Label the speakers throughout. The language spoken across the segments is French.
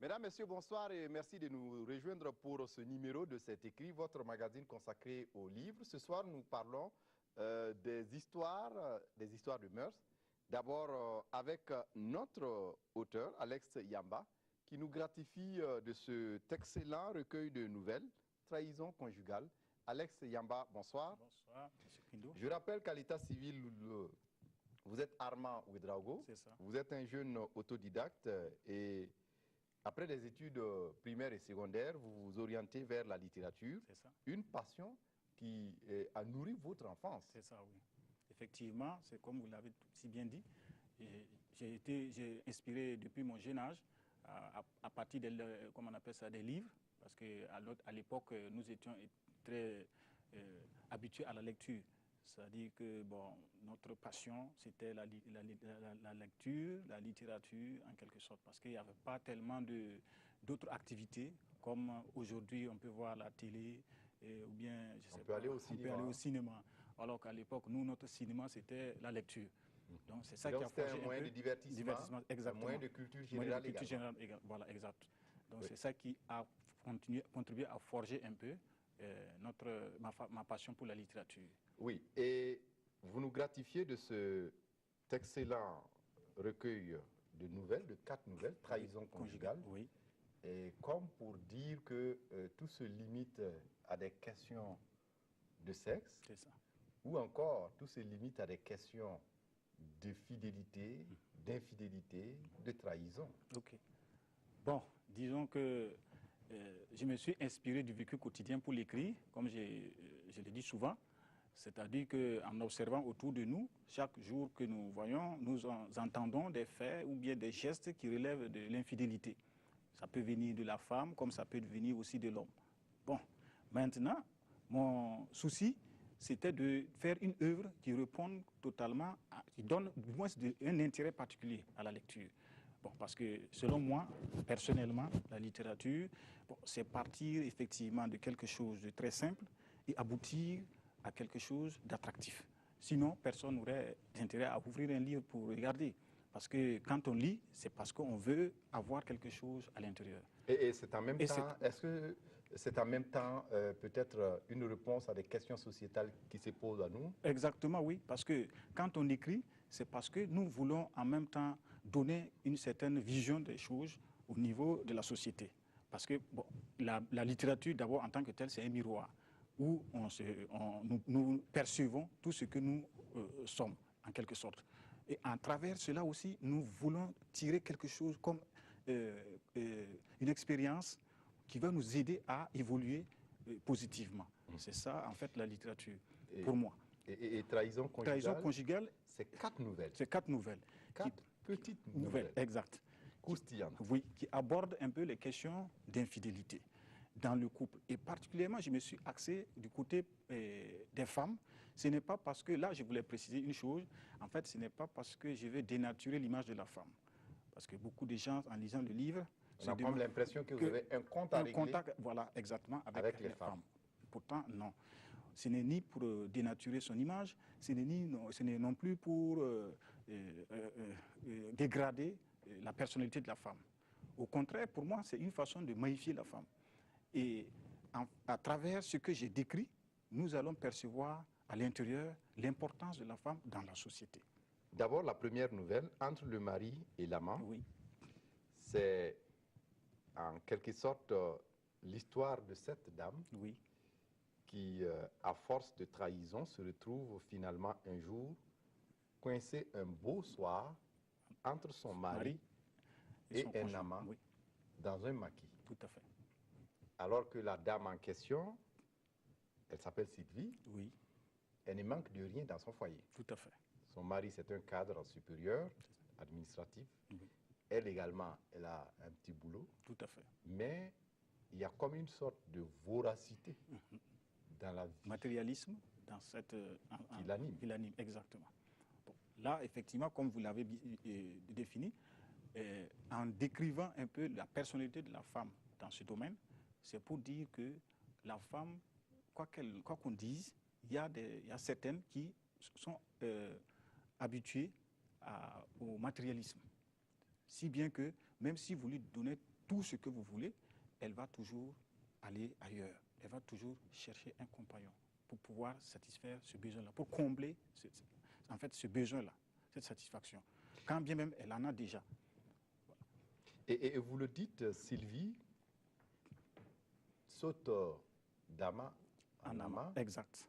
Speaker 1: Mesdames, Messieurs, bonsoir et merci de nous rejoindre pour ce numéro de cet écrit, votre magazine consacré aux livres. Ce soir, nous parlons des histoires de mœurs. D'abord avec notre auteur, Alex Yamba, qui nous gratifie de cet excellent recueil de nouvelles, Trahison conjugale. Alex Yamba, bonsoir.
Speaker 2: Bonsoir, M. Kindo.
Speaker 1: Je rappelle qu'à l'état civil, vous êtes Armand Ouedraogo.
Speaker 2: C'est ça.
Speaker 1: Vous êtes un jeune autodidacte et après des études primaires et secondaires, vous vous orientez vers la littérature.
Speaker 2: C'est ça.
Speaker 1: Une passion qui a nourri votre enfance.
Speaker 2: C'est ça, oui. Effectivement, c'est comme vous l'avez si bien dit. J'ai inspiré depuis mon jeune âge à partir comment on appelle ça, des livres, parce qu'à l'époque, nous étions très habitués à la lecture. C'est-à-dire que notre passion, c'était la lecture, la littérature, en quelque sorte, parce qu'il n'y avait pas tellement d'autres activités, comme aujourd'hui, on peut voir la télé, ou bien, je sais
Speaker 1: on peut aller au
Speaker 2: cinéma. Alors qu'à l'époque, nous, notre cinéma, c'était la lecture. Donc, c'est ça qui a
Speaker 1: forgé
Speaker 2: un
Speaker 1: moyen de divertissement,
Speaker 2: exactement.
Speaker 1: Un moyen de culture générale également.
Speaker 2: Voilà, exact. Donc,
Speaker 1: Oui.
Speaker 2: c'est ça qui a contribué à forger un peu ma passion pour la littérature.
Speaker 1: Oui, et vous nous gratifiez de cet excellent recueil de nouvelles, de 4 nouvelles, Trahison conjugale.
Speaker 2: Oui.
Speaker 1: Et comme pour dire que tout se limite à des questions de sexe,
Speaker 2: C'est ça.
Speaker 1: ou encore tout se limite à des questions de fidélité, d'infidélité, de trahison.
Speaker 2: Ok. Bon, disons que je me suis inspiré du vécu quotidien pour l'écrit, comme je le dis souvent. C'est-à-dire qu'en observant autour de nous, chaque jour que nous voyons, nous entendons des faits ou bien des gestes qui relèvent de l'infidélité. Ça peut venir de la femme comme ça peut venir aussi de l'homme. Bon, maintenant, mon souci, c'était de faire une œuvre qui réponde totalement, qui donne au moins un intérêt particulier à la lecture. Bon, parce que selon moi, personnellement, la littérature, c'est partir effectivement de quelque chose de très simple et aboutir à quelque chose d'attractif. Sinon, personne n'aurait intérêt à ouvrir un livre pour regarder. Parce que quand on lit, c'est parce qu'on veut avoir quelque chose à l'intérieur.
Speaker 1: Et c'est en même temps, est-ce que c'est en même temps peut-être une réponse à des questions sociétales qui se posent à nous?
Speaker 2: Exactement, oui. Parce que quand on écrit, c'est parce que nous voulons en même temps donner une certaine vision des choses au niveau de la société. Parce que la littérature, d'abord, en tant que telle, c'est un miroir où nous percevons tout ce que nous sommes, en quelque sorte. Et à travers cela aussi, nous voulons tirer quelque chose comme une expérience qui va nous aider à évoluer positivement. C'est ça, en fait, la littérature, pour moi.
Speaker 1: Et Trahison conjugale,
Speaker 2: Trahison conjugale,
Speaker 1: c'est 4 nouvelles.
Speaker 2: C'est 4 nouvelles.
Speaker 1: 4 petites nouvelles.
Speaker 2: Exact.
Speaker 1: Croustillantes.
Speaker 2: Oui, qui abordent un peu les questions d'infidélité dans le couple. Et particulièrement, je me suis axé du côté des femmes. Ce n'est pas parce que, là, je voulais préciser une chose, en fait, ce n'est pas parce que je veux dénaturer l'image de la femme. Parce que beaucoup de gens, en lisant le livre,
Speaker 1: on a comme l'impression que vous avez un compte à régler.
Speaker 2: Contact, voilà, exactement, avec les femmes. Pourtant, non. Ce n'est ni pour dénaturer son image, ce n'est non plus pour dégrader la personnalité de la femme. Au contraire, pour moi, c'est une façon de magnifier la femme. Et à travers ce que j'ai décrit, nous allons percevoir à l'intérieur l'importance de la femme dans la société.
Speaker 1: D'abord, la première nouvelle, Entre le mari et l'amant,
Speaker 2: oui.
Speaker 1: C'est en quelque sorte l'histoire de cette dame
Speaker 2: oui.
Speaker 1: qui, à force de trahison, se retrouve finalement un jour coincée un beau soir entre son mari et un amant dans un maquis.
Speaker 2: Tout à fait.
Speaker 1: Alors que la dame en question, elle s'appelle Sylvie, elle ne manque de rien dans son foyer.
Speaker 2: Tout à fait.
Speaker 1: Son mari, c'est un cadre supérieur, administratif. Elle également, elle a un petit boulot.
Speaker 2: Tout à fait.
Speaker 1: Mais il y a comme une sorte de voracité dans la vie.
Speaker 2: Matérialisme dans cette...
Speaker 1: qui l'anime.
Speaker 2: Qui l'anime, exactement. Bon, là, effectivement, comme vous l'avez défini, en décrivant un peu la personnalité de la femme dans ce domaine, c'est pour dire que la femme, quoi qu'on dise, il y a certaines qui sont habituées au matérialisme. Si bien que, même si vous lui donnez tout ce que vous voulez, elle va toujours aller ailleurs. Elle va toujours chercher un compagnon pour pouvoir satisfaire ce besoin-là, pour combler en fait ce besoin-là, cette satisfaction. Quand bien même elle en a déjà.
Speaker 1: Et vous le dites, Sylvie, saute d'ama en ama,
Speaker 2: exact.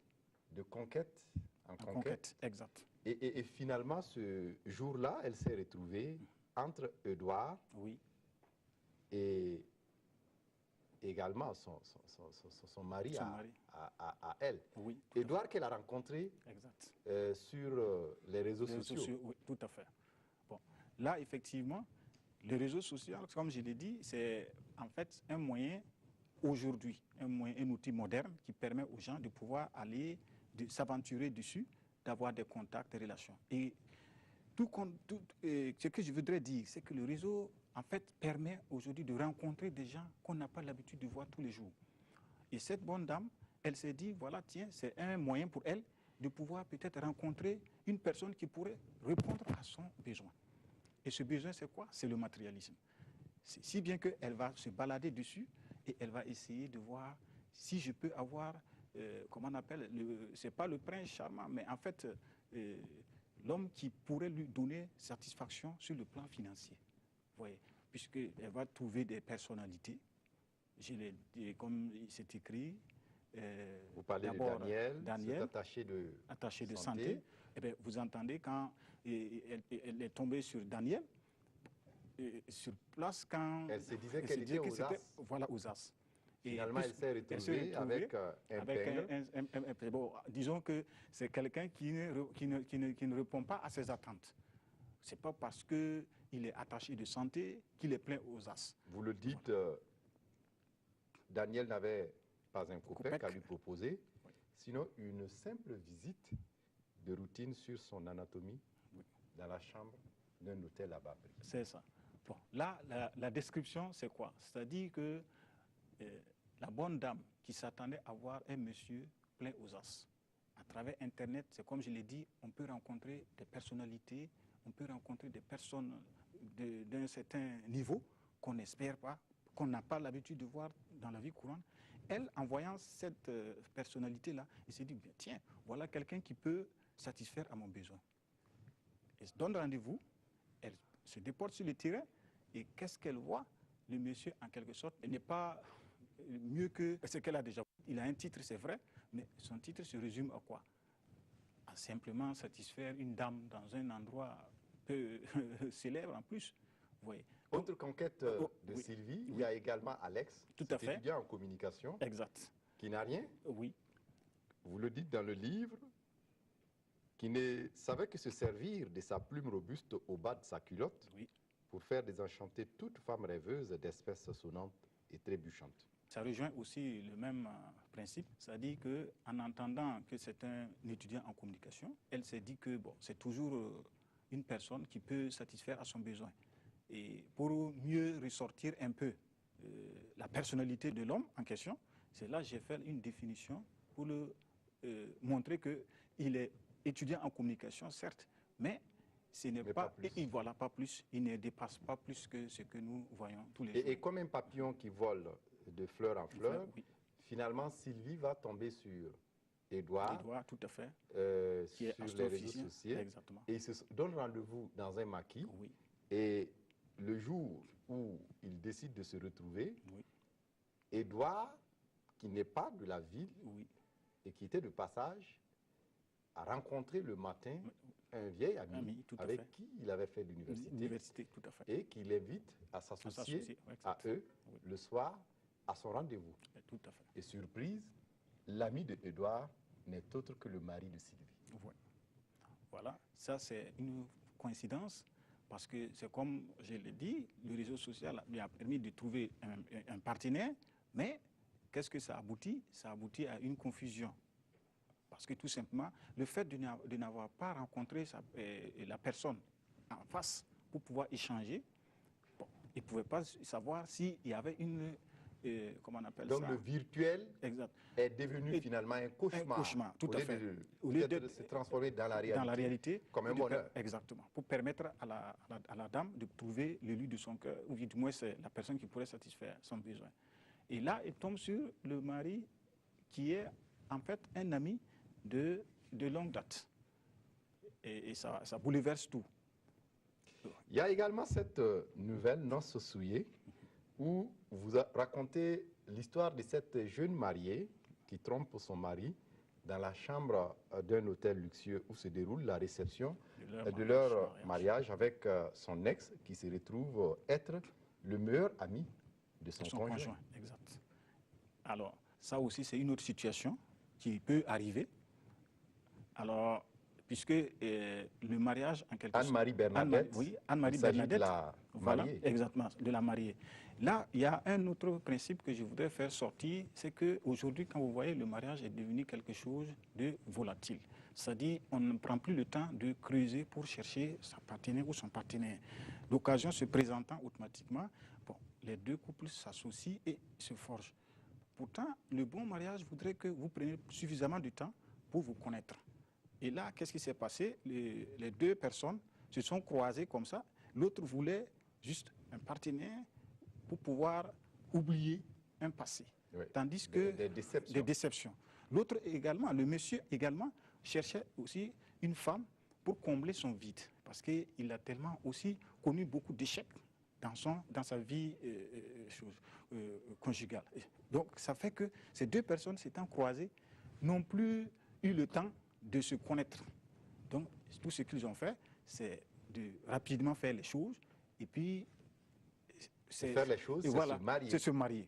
Speaker 1: de conquête en conquête.
Speaker 2: Exact.
Speaker 1: Et finalement, ce jour-là, elle s'est retrouvée entre Édouard
Speaker 2: oui.
Speaker 1: et également son mari, à elle.
Speaker 2: Oui,
Speaker 1: Édouard qu'elle a rencontré sur les réseaux sociaux.
Speaker 2: Oui, tout à fait. Bon, là, effectivement, les réseaux sociaux, comme je l'ai dit, c'est en fait un moyen aujourd'hui, un outil moderne qui permet aux gens de pouvoir aller, de s'aventurer dessus, d'avoir des contacts, des relations. Et ce que je voudrais dire, c'est que le réseau, en fait, permet aujourd'hui de rencontrer des gens qu'on n'a pas l'habitude de voir tous les jours. Et cette bonne dame, elle s'est dit, voilà, tiens, c'est un moyen pour elle de pouvoir peut-être rencontrer une personne qui pourrait répondre à son besoin. Et ce besoin, c'est quoi? C'est le matérialisme. Si bien qu'elle va se balader dessus et elle va essayer de voir si je peux avoir, comment on appelle, c'est pas le prince charmant, mais en fait, l'homme qui pourrait lui donner satisfaction sur le plan financier. Vous voyez, puisqu'elle va trouver des personnalités, comme c'est écrit.
Speaker 1: Vous parlez de Daniel,
Speaker 2: attaché de santé. Eh bien, vous entendez quand elle est tombée sur Daniel, sur place quand...
Speaker 1: Elle se disait qu'elle était aux As.
Speaker 2: Voilà, aux As.
Speaker 1: Finalement, elle s'est retrouvée avec un peigne.
Speaker 2: Bon, disons que c'est quelqu'un qui ne répond pas à ses attentes. Ce n'est pas parce qu'il est attaché de santé qu'il est plein aux As.
Speaker 1: Vous le dites, Daniel n'avait pas un copain qu'à lui proposer, sinon une simple visite de routine sur son anatomie dans la chambre d'un hôtel à bas prix.
Speaker 2: C'est ça. Bon, là, la description, c'est quoi? C'est-à-dire que la bonne dame qui s'attendait à voir un monsieur plein aux as, à travers Internet, c'est comme je l'ai dit, on peut rencontrer des personnalités, on peut rencontrer des personnes d'un certain niveau qu'on n'espère pas, qu'on n'a pas l'habitude de voir dans la vie courante. Elle, en voyant cette personnalité-là, elle s'est dit, tiens, voilà quelqu'un qui peut satisfaire à mon besoin. Elle se donne rendez-vous, elle se déporte sur le terrain, et qu'est-ce qu'elle voit? Le monsieur, en quelque sorte, n'est pas mieux que ce qu'elle a déjà. Il a un titre, c'est vrai, mais son titre se résume à quoi? À simplement satisfaire une dame dans un endroit peu célèbre en plus. Vous voyez.
Speaker 1: Autre conquête de Sylvie, il y a également Alex, étudiant en communication, qui n'a rien.
Speaker 2: Oui.
Speaker 1: Vous le dites dans le livre, qui ne savait que se servir de sa plume robuste au bas de sa culotte pour faire désenchanter toute femme rêveuse d'espèces sonnantes et trébuchantes.
Speaker 2: Ça rejoint aussi le même principe, c'est-à-dire qu'en entendant que c'est un étudiant en communication, elle s'est dit que bon, c'est toujours une personne qui peut satisfaire à son besoin. Et pour mieux ressortir un peu la personnalité de l'homme en question, c'est là que j'ai fait une définition pour montrer qu'il est étudiant en communication, certes, mais ce n'est pas plus. Il ne dépasse pas plus que ce que nous voyons tous les jours.
Speaker 1: Et comme un papillon qui vole de fleur en fleur, finalement, Sylvie va tomber sur Édouard,
Speaker 2: tout à fait,
Speaker 1: qui est sur les réseaux sociaux.
Speaker 2: Exactement.
Speaker 1: Et ils se donnent rendez-vous dans un maquis. Et le jour où ils décident de se retrouver, Édouard, qui n'est pas de la ville et qui était de passage, a rencontré le matin un vieil ami avec qui il avait fait l'université et qui l'invite à s'associer à eux le soir à son rendez-vous. Et surprise, l'ami de Édouard n'est autre que le mari de Sylvie.
Speaker 2: Voilà, ça c'est une coïncidence parce que c'est comme je l'ai dit, le réseau social lui a permis de trouver un partenaire, mais qu'est-ce que ça aboutit? Ça aboutit à une confusion. Parce que tout simplement, le fait de n'avoir pas rencontré la personne en face pour pouvoir échanger, bon, il ne pouvait pas savoir s'il y avait comment on appelle
Speaker 1: Donc
Speaker 2: ça?
Speaker 1: le virtuel
Speaker 2: Exact.
Speaker 1: est devenu finalement un cauchemar.
Speaker 2: Un cauchemar, tout à fait.
Speaker 1: Au lieu de se transformer dans la réalité, comme un bonheur.
Speaker 2: Exactement. Pour permettre à la dame de trouver le lieu de son cœur, ou du moins c'est la personne qui pourrait satisfaire son besoin. Et là, elle tombe sur le mari qui est en fait un ami de longue date. Et ça bouleverse tout.
Speaker 1: Il y a également cette nouvelle, Noces souillées, où vous racontez l'histoire de cette jeune mariée qui trompe son mari dans la chambre d'un hôtel luxueux où se déroule la réception de leur mariage avec son ex qui se retrouve être le meilleur ami de son conjoint.
Speaker 2: Exact. Alors, ça aussi, c'est une autre situation qui peut arriver. Alors, puisque le mariage, en quelque sorte...
Speaker 1: Anne-Marie Bernadette.
Speaker 2: Anne-Marie
Speaker 1: Bernadette. De la
Speaker 2: voilà,
Speaker 1: mariée.
Speaker 2: exactement, de la mariée. Là, il y a un autre principe que je voudrais faire sortir, c'est qu'aujourd'hui, quand vous voyez, le mariage est devenu quelque chose de volatile. C'est-à-dire, on ne prend plus le temps de creuser pour chercher sa partenaire ou son partenaire. L'occasion se présentant automatiquement, bon, les deux couples s'associent et se forgent. Pourtant, le bon mariage voudrait que vous preniez suffisamment de temps pour vous connaître. Et là, qu'est-ce qui s'est passé? Les deux personnes se sont croisées comme ça. L'autre voulait juste un partenaire pour pouvoir oublier un passé.
Speaker 1: Oui,
Speaker 2: Tandis que des déceptions. L'autre également, le monsieur également, cherchait aussi une femme pour combler son vide. Parce qu'il a tellement aussi connu beaucoup d'échecs dans sa vie conjugale. Donc, ça fait que ces deux personnes s'étant croisées n'ont plus eu le temps de se connaître. Donc, tout ce qu'ils ont fait, c'est de rapidement faire les choses et puis...
Speaker 1: faire les choses,
Speaker 2: c'est se marier.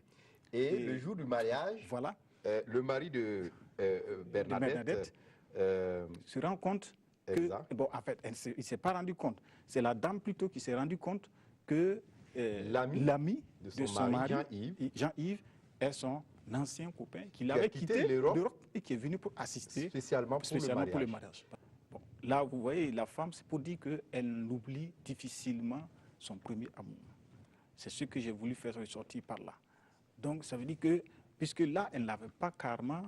Speaker 1: Et le jour du mariage,
Speaker 2: voilà,
Speaker 1: le mari de Bernadette
Speaker 2: se rend compte que... Bon, en fait, il ne s'est pas rendu compte. C'est la dame plutôt qui s'est rendu compte que l'ami de son mari, Jean-Yves, est son ancien copain qui l'avait quitté l'Europe et qui est venu pour assister
Speaker 1: spécialement pour le mariage.
Speaker 2: Bon, là, vous voyez, la femme, c'est pour dire qu'elle oublie difficilement son premier amour. C'est ce que j'ai voulu faire ressortir par là. Donc, ça veut dire que, puisque là, elle ne l'avait pas carrément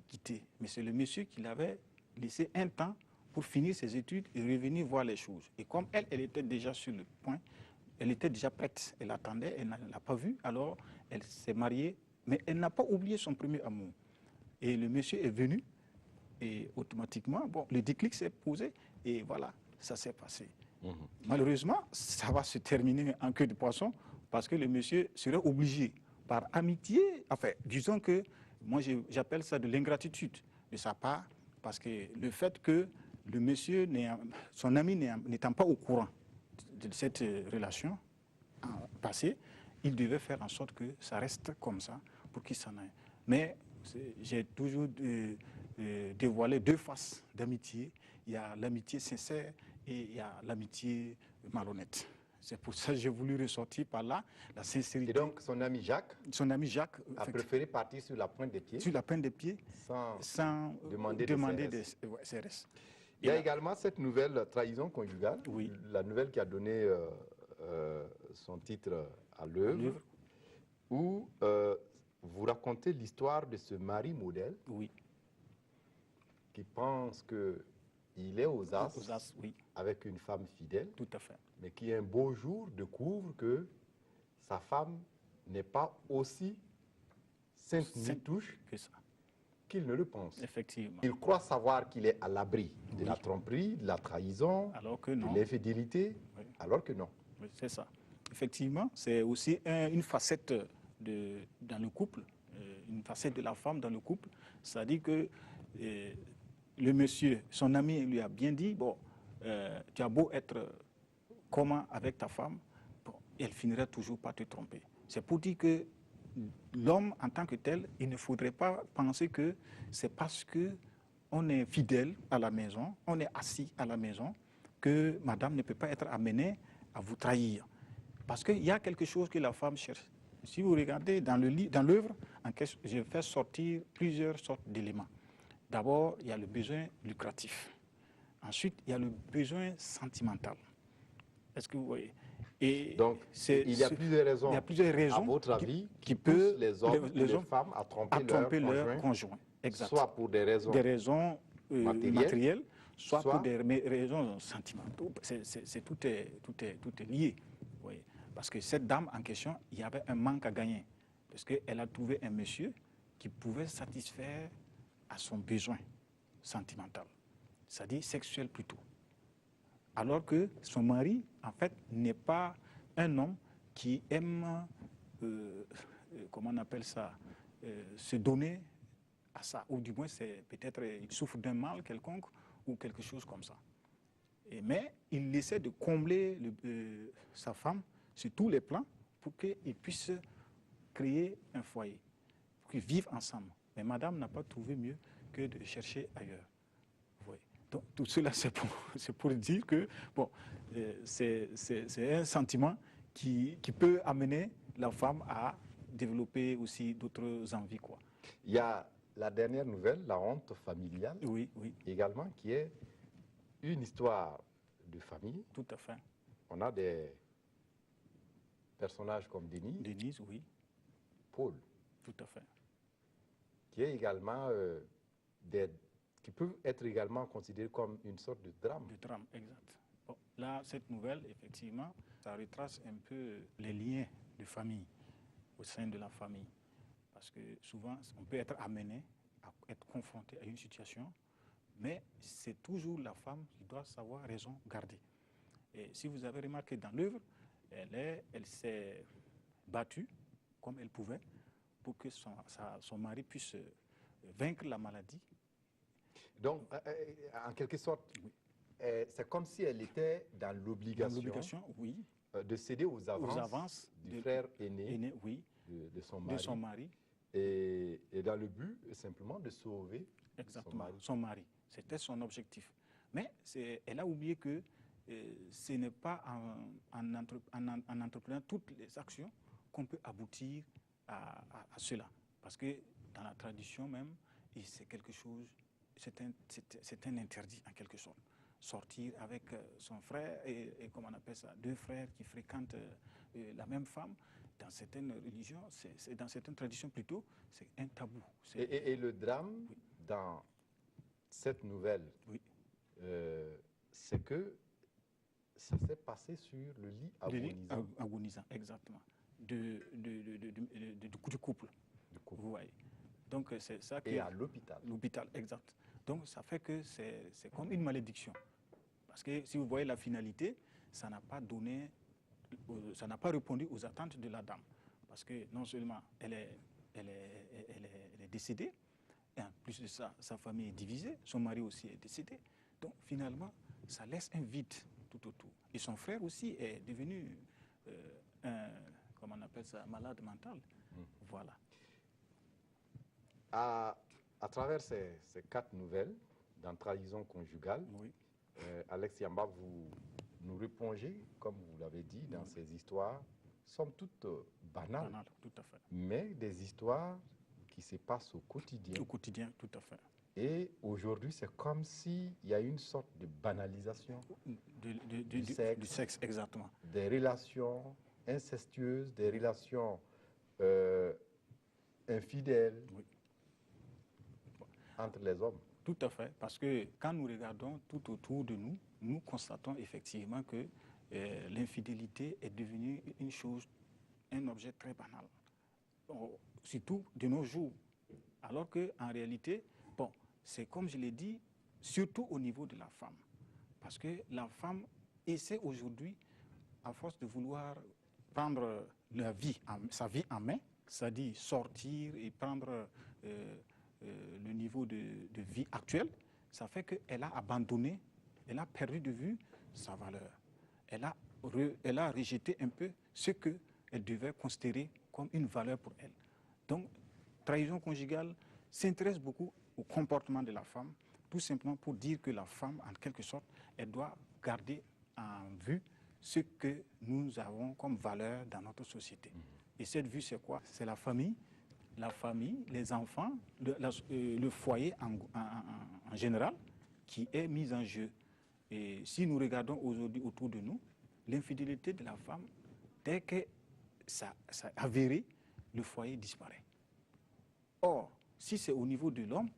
Speaker 2: quitté, mais c'est le monsieur qui l'avait laissé un temps pour finir ses études et revenir voir les choses. Et comme elle était déjà sur le point, elle était déjà prête, elle attendait, elle ne l'a pas vu, alors elle s'est mariée, mais elle n'a pas oublié son premier amour. Et le monsieur est venu, et automatiquement, bon, le déclic s'est posé, et voilà, ça s'est passé. Malheureusement, ça va se terminer en queue de poisson, parce que le monsieur serait obligé, par amitié, enfin, disons que, moi j'appelle ça de l'ingratitude de sa part, parce que le fait que le monsieur, son ami n'étant pas au courant de cette relation passée, il devait faire en sorte que ça reste comme ça pour qu'il s'en aille. Mais j'ai toujours dévoilé deux faces d'amitié. Il y a l'amitié sincère et il y a l'amitié malhonnête. C'est pour ça que j'ai voulu ressortir par là la sincérité.
Speaker 1: Et donc son ami Jacques a préféré partir sur la pointe des pieds.
Speaker 2: Sur la pointe des pieds, sans demander des CRS.
Speaker 1: Il y a également cette nouvelle trahison conjugale, la nouvelle qui a donné son titre à l'œuvre, où vous racontez l'histoire de ce mari modèle qui pense qu'il est aux as, avec une femme fidèle,
Speaker 2: tout à fait,
Speaker 1: mais qui un beau jour découvre que sa femme n'est pas aussi sainte ni touche
Speaker 2: que ça,
Speaker 1: qu'il ne le pense.
Speaker 2: Effectivement.
Speaker 1: Il croit savoir qu'il est à l'abri de la tromperie, de la trahison, de l'infidélité, alors que non.
Speaker 2: Oui, c'est ça. Effectivement, c'est aussi une facette dans le couple, une facette de la femme dans le couple. C'est-à-dire que le monsieur, son ami lui a bien dit, bon, tu as beau être commun avec ta femme, bon, elle finirait toujours par te tromper. C'est pour dire que l'homme en tant que tel, il ne faudrait pas penser que c'est parce qu'on est fidèle à la maison, on est assis à la maison, que madame ne peut pas être amenée à vous trahir. Parce qu'il y a quelque chose que la femme cherche. Si vous regardez dans l'œuvre, j'ai fait sortir plusieurs sortes d'éléments. D'abord, il y a le besoin lucratif. Ensuite, il y a le besoin sentimental. Est-ce que vous voyez? Et
Speaker 1: Donc, il y a plusieurs raisons, à votre avis, qui poussent les hommes et les femmes à tromper leur conjoint.
Speaker 2: Exact.
Speaker 1: Soit pour des raisons
Speaker 2: matérielles, soit pour des raisons sentimentales. Tout est lié. Oui. Parce que cette dame en question, il y avait un manque à gagner. Parce qu'elle a trouvé un monsieur qui pouvait satisfaire à son besoin sentimental, c'est-à-dire sexuel plutôt. Alors que son mari, en fait, n'est pas un homme qui aime, comment on appelle ça, se donner à ça. Ou du moins, c'est peut-être il souffre d'un mal quelconque ou quelque chose comme ça. Mais il essaie de combler sa femme sur tous les plans pour qu'ils puissent créer un foyer, pour qu'ils vivent ensemble. Mais madame n'a pas trouvé mieux que de chercher ailleurs. Oui. Donc, tout cela, c'est pour dire que bon, c'est un sentiment qui peut amener la femme à développer aussi d'autres envies, quoi.
Speaker 1: Il y a la dernière nouvelle, la honte familiale,
Speaker 2: oui,
Speaker 1: également, qui est une histoire de famille.
Speaker 2: Tout à fait.
Speaker 1: On a des personnages comme
Speaker 2: Denise, oui.
Speaker 1: Paul.
Speaker 2: Tout à fait.
Speaker 1: Qui est également qui peuvent être également considérés comme une sorte de drame.
Speaker 2: De drame, exact. Bon, là, cette nouvelle, effectivement, ça retrace un peu les liens de famille, au sein de la famille. Parce que souvent, on peut être amené à être confronté à une situation, mais c'est toujours la femme qui doit savoir raison garder. Et si vous avez remarqué dans l'œuvre, elle s'est battue comme elle pouvait pour que son mari puisse vaincre la maladie.
Speaker 1: Donc, en quelque sorte, oui. C'est comme si elle était dans l'obligation
Speaker 2: oui.
Speaker 1: De céder aux avances du frère aîné
Speaker 2: oui.
Speaker 1: de son mari. Et dans le but, simplement, de sauver
Speaker 2: son mari. C'était son objectif. Mais elle a oublié que ce n'est pas en entreprenant toutes les actions qu'on peut aboutir à cela. Parce que dans la tradition même, c'est quelque chose, c'est un interdit en quelque sorte. Sortir avec son frère et comment on appelle ça, deux frères qui fréquentent la même femme, dans certaines religions, dans certaines traditions plutôt, c'est un tabou.
Speaker 1: Et le drame oui. Dans cette nouvelle,
Speaker 2: oui.
Speaker 1: C'est que ça s'est passé sur le lit agonisant.
Speaker 2: Agonisant, exactement. Du couple. Vous voyez. Donc c'est ça.
Speaker 1: Et à l'hôpital.
Speaker 2: L'hôpital, exact. Donc ça fait que c'est comme une malédiction. Parce que si vous voyez la finalité, ça n'a pas donné, ça n'a pas répondu aux attentes de la dame. Parce que non seulement elle est décédée, et en plus de ça, sa famille est divisée, son mari aussi est décédé. Donc finalement, ça laisse un vide tout autour. Et son frère aussi est devenu comment on appelle ça, malade mental. Voilà.
Speaker 1: À travers ces 4 nouvelles, dans Trahison conjugale,
Speaker 2: oui.
Speaker 1: Alex Yamba, vous nous replongez, comme vous l'avez dit, dans ces histoires, somme toute banales.
Speaker 2: Banal, tout à fait.
Speaker 1: Mais des histoires qui se passent au quotidien.
Speaker 2: Au quotidien, tout à fait.
Speaker 1: Et aujourd'hui, c'est comme s'il y a une sorte de banalisation du
Speaker 2: sexe, exactement.
Speaker 1: Des relations incestueuses, des relations infidèles
Speaker 2: oui.
Speaker 1: entre les hommes.
Speaker 2: Tout à fait, parce que quand nous regardons tout autour de nous, nous constatons effectivement que l'infidélité est devenue une chose, un objet très banal, surtout de nos jours. Alors qu'en réalité, bon, c'est comme je l'ai dit, surtout au niveau de la femme. Parce que la femme essaie aujourd'hui, à force de vouloir prendre sa vie en main, c'est-à-dire sortir et prendre le niveau de vie actuel, ça fait qu'elle a abandonné, elle a perdu de vue sa valeur. Elle a rejeté un peu ce qu'elle devait considérer comme une valeur pour elle. Donc, Trahison conjugale s'intéresse beaucoup au comportement de la femme, tout simplement pour dire que la femme, en quelque sorte, elle doit garder en vue ce que nous avons comme valeur dans notre société. Et cette vue, c'est quoi? C'est la famille, les enfants, le foyer en général, qui est mis en jeu. Et si nous regardons aujourd'hui autour de nous, l'infidélité de la femme dès que ça a avéré, le foyer disparaît. Or, si c'est au niveau de l'homme,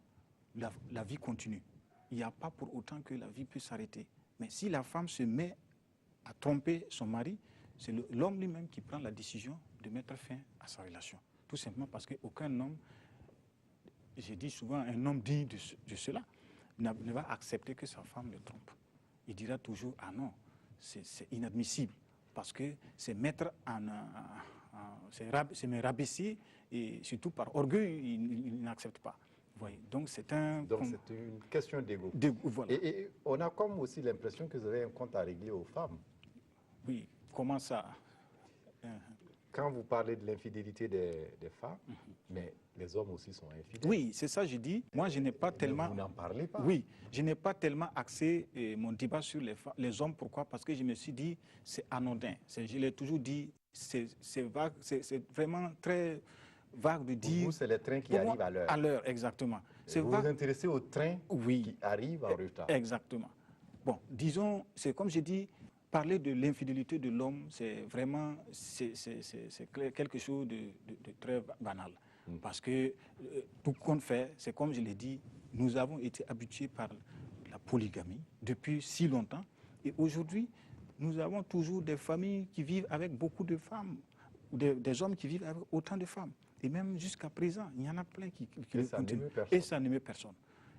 Speaker 2: la vie continue. Il n'y a pas pour autant que la vie peut s'arrêter. Mais si la femme se met à tromper son mari, c'est l'homme lui-même qui prend la décision de mettre fin à sa relation. Tout simplement parce qu'aucun homme, j'ai dit souvent, un homme digne de cela, ne va accepter que sa femme le trompe. Il dira toujours, ah non, c'est inadmissible, parce que c'est mettre c'est me rabaisser, et surtout par orgueil, il n'accepte pas. Vous voyez, donc c'est
Speaker 1: une question d'ego.
Speaker 2: Voilà.
Speaker 1: Et on a comme aussi l'impression que vous avez un compte à régler aux femmes.
Speaker 2: Oui, comment ça?
Speaker 1: Quand vous parlez de l'infidélité des femmes, mais les hommes aussi sont infidèles.
Speaker 2: Oui, c'est ça, je dis. Moi, je n'ai pas tellement...
Speaker 1: Vous n'en parlez pas.
Speaker 2: Oui, je n'ai pas tellement axé mon débat sur les hommes. Pourquoi? Parce que je me suis dit, c'est anodin. Je l'ai toujours dit, c'est vague, c'est vraiment très vague de dire...
Speaker 1: Pour vous, c'est les trains qui arrivent à l'heure.
Speaker 2: À l'heure, exactement.
Speaker 1: Vous vous intéressez aux trains qui arrivent en retard.
Speaker 2: Exactement. Bon, disons, c'est comme j'ai dit, parler de l'infidélité de l'homme, c'est vraiment quelque chose de très banal. Parce que tout compte fait, c'est comme je l'ai dit, nous avons été habitués par la polygamie depuis si longtemps. Et aujourd'hui, nous avons toujours des familles qui vivent avec beaucoup de femmes, ou des hommes qui vivent avec autant de femmes. Et même jusqu'à présent, il y en a plein qui le continuent. Et ça n'émeut personne.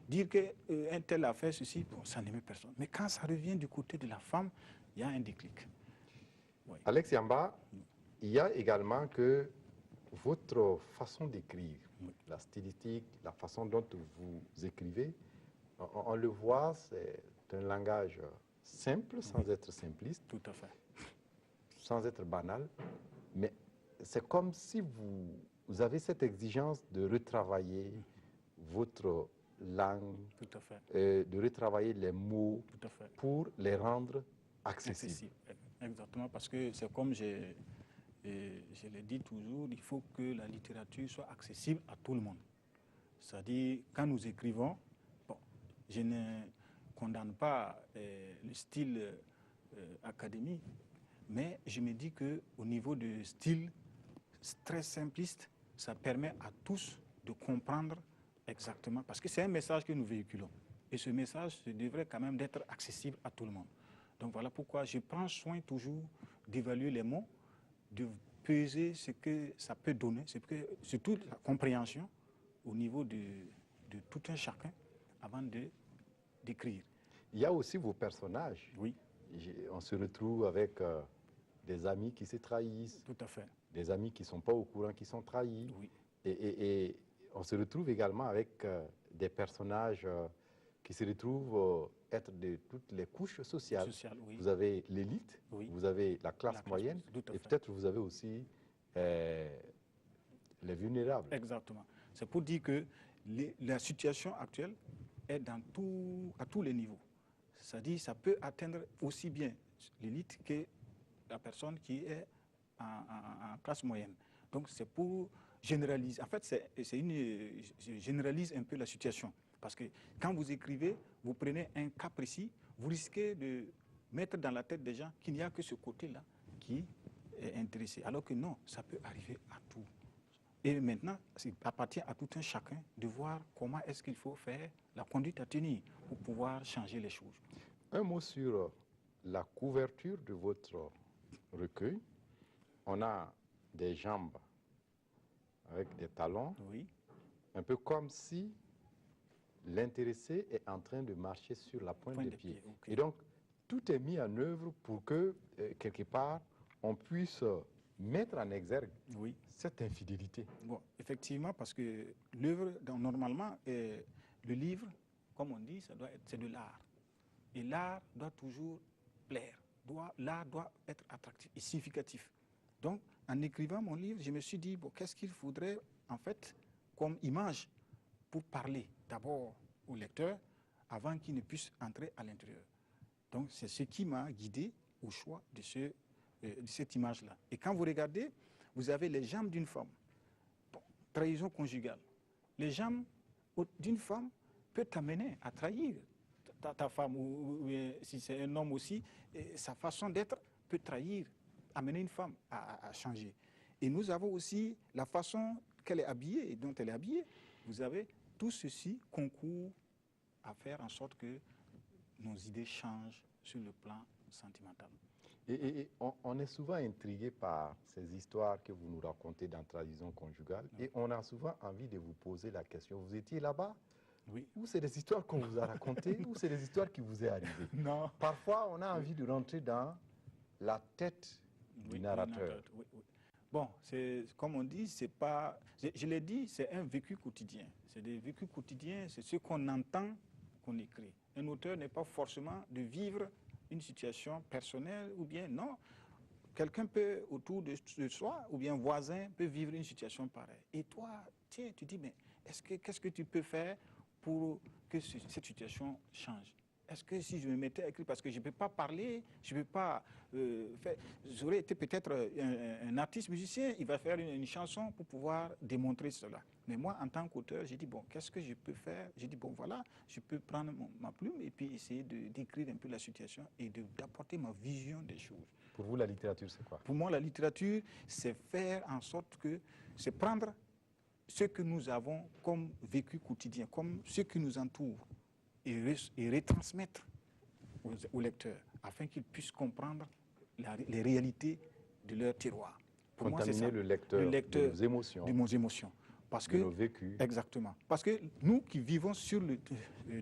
Speaker 2: Dire qu'un tel a fait ceci, bon, ça n'émeut personne. Mais quand ça revient du côté de la femme, il y a un déclic.
Speaker 1: Oui. Alex Yamba, il y a également que votre façon d'écrire, la stylistique, la façon dont vous écrivez, on le voit, c'est un langage simple, sans être simpliste.
Speaker 2: Tout à fait.
Speaker 1: Sans être banal. Mais c'est comme si vous avez cette exigence de retravailler votre langue,
Speaker 2: tout à fait.
Speaker 1: De retravailler les mots
Speaker 2: tout à fait.
Speaker 1: Pour les rendre accessibles.
Speaker 2: Exactement, parce que c'est comme je l'ai dit toujours, il faut que la littérature soit accessible à tout le monde. C'est-à-dire, quand nous écrivons, bon, je ne condamne pas le style académique, mais je me dis qu'au niveau du style très simpliste, ça permet à tous de comprendre exactement, parce que c'est un message que nous véhiculons. Et ce message devrait quand même être accessible à tout le monde. Donc voilà pourquoi je prends soin toujours d'évaluer les mots, de peser ce que ça peut donner, surtout la compréhension au niveau de tout un chacun avant d'écrire.
Speaker 1: Il y a aussi vos personnages.
Speaker 2: Oui.
Speaker 1: On se retrouve avec des amis qui se trahissent.
Speaker 2: Tout à fait.
Speaker 1: Des amis qui ne sont pas au courant, qui sont trahis.
Speaker 2: Oui.
Speaker 1: Et on se retrouve également avec des personnages qui se retrouvent être de toutes les couches sociales.
Speaker 2: Oui.
Speaker 1: Vous avez l'élite,
Speaker 2: oui.
Speaker 1: Vous avez la classe moyenne, et peut-être vous avez aussi les vulnérables.
Speaker 2: Exactement. C'est pour dire que la situation actuelle est à tous les niveaux. C'est-à-dire ça peut atteindre aussi bien l'élite que la personne qui est en classe moyenne. Donc c'est pour généraliser. En fait, je généralise un peu la situation. Parce que quand vous écrivez, vous prenez un cas précis, vous risquez de mettre dans la tête des gens qu'il n'y a que ce côté-là qui est intéressé. Alors que non, ça peut arriver à tout. Et maintenant, il appartient à tout un chacun de voir comment est-ce qu'il faut faire la conduite à tenir pour pouvoir changer les choses.
Speaker 1: Un mot sur la couverture de votre recueil. On a des jambes avec des talons,
Speaker 2: oui.
Speaker 1: Un peu comme si l'intéressé est en train de marcher sur la pointe des pieds.
Speaker 2: Okay.
Speaker 1: Et donc, tout est mis en œuvre pour que, quelque part, on puisse mettre en exergue cette infidélité.
Speaker 2: Bon, effectivement, parce que l'œuvre, normalement, le livre, comme on dit, c'est de l'art. Et l'art doit toujours plaire. L'art doit être attractif et significatif. Donc, en écrivant mon livre, je me suis dit, bon, qu'est-ce qu'il faudrait, en fait, comme image pour parler d'abord au lecteur avant qu'il ne puisse entrer à l'intérieur. Donc, c'est ce qui m'a guidé au choix de cette image-là. Et quand vous regardez, vous avez les jambes d'une femme. Bon, trahison conjugale. Les jambes d'une femme peuvent t'amener à trahir ta femme, ou si c'est un homme aussi, sa façon d'être peut trahir amener une femme à changer. Et nous avons aussi la façon qu'elle est habillée et dont elle est habillée. Vous avez tout ceci concourt à faire en sorte que nos idées changent sur le plan sentimental.
Speaker 1: Et on est souvent intrigué par ces histoires que vous nous racontez dans Trahison conjugale. Et on a souvent envie de vous poser la question, vous étiez là-bas?
Speaker 2: Oui.
Speaker 1: Ou c'est des histoires qu'on vous a racontées, ou c'est des histoires qui vous est arrivées?
Speaker 2: Non.
Speaker 1: Parfois, on a envie de rentrer dans la tête du narrateur.
Speaker 2: Oui, oui. Bon, comme on dit, c'est pas... Je l'ai dit, c'est un vécu quotidien. C'est des vécus quotidiens, c'est ce qu'on entend qu'on écrit. Un auteur n'est pas forcément de vivre une situation personnelle ou bien non. Quelqu'un peut, autour de soi, ou bien voisin, peut vivre une situation pareille. Et toi, tiens, tu dis, mais qu'est-ce que tu peux faire pour que cette situation change? Est-ce que si je me mettais à écrire, parce que je ne peux pas parler, je ne peux pas faire... J'aurais été peut-être un artiste musicien, il va faire une chanson pour pouvoir démontrer cela. Mais moi, en tant qu'auteur, j'ai dit, bon, qu'est-ce que je peux faire? J'ai dit, bon, voilà, je peux prendre ma plume et puis essayer d'écrire un peu la situation et d'apporter ma vision des choses.
Speaker 1: Pour vous, la littérature, c'est quoi?
Speaker 2: Pour moi, la littérature, c'est faire en sorte que... C'est prendre ce que nous avons comme vécu quotidien, comme ce qui nous entoure, et retransmettre aux lecteurs, afin qu'ils puissent comprendre les réalités de leur tiroir. Pour moi, c'est ça.
Speaker 1: Le lecteur de nos émotions.
Speaker 2: De nos émotions. Parce que,
Speaker 1: nos vécus.
Speaker 2: Exactement. Parce que nous qui vivons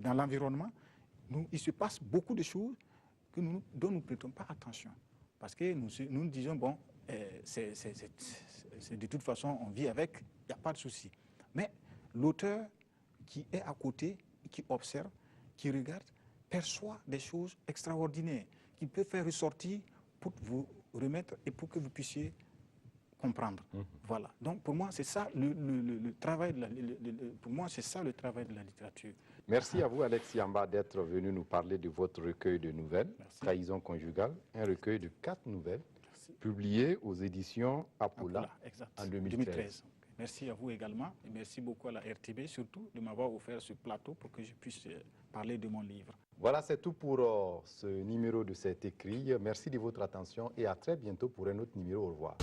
Speaker 2: dans l'environnement, il se passe beaucoup de choses dont nous ne prêtons pas attention. Parce que nous disons, bon, de toute façon, on vit avec, il n'y a pas de souci. Mais l'auteur qui est à côté, qui observe, qui regarde, perçoit des choses extraordinaires qu'il peut faire ressortir pour vous remettre et pour que vous puissiez comprendre. Voilà. Donc pour moi, c'est ça le travail pour moi, c'est ça le travail de la littérature.
Speaker 1: Merci à vous, Alex Yamba, d'être venu nous parler de votre recueil de nouvelles, Trahison conjugale, un recueil de 4 nouvelles, publié aux éditions Apoula en 2013.
Speaker 2: Merci à vous également et merci beaucoup à la RTB surtout de m'avoir offert ce plateau pour que je puisse parler de mon livre.
Speaker 1: Voilà, c'est tout pour ce numéro de cet écrit. Merci de votre attention et à très bientôt pour un autre numéro. Au revoir.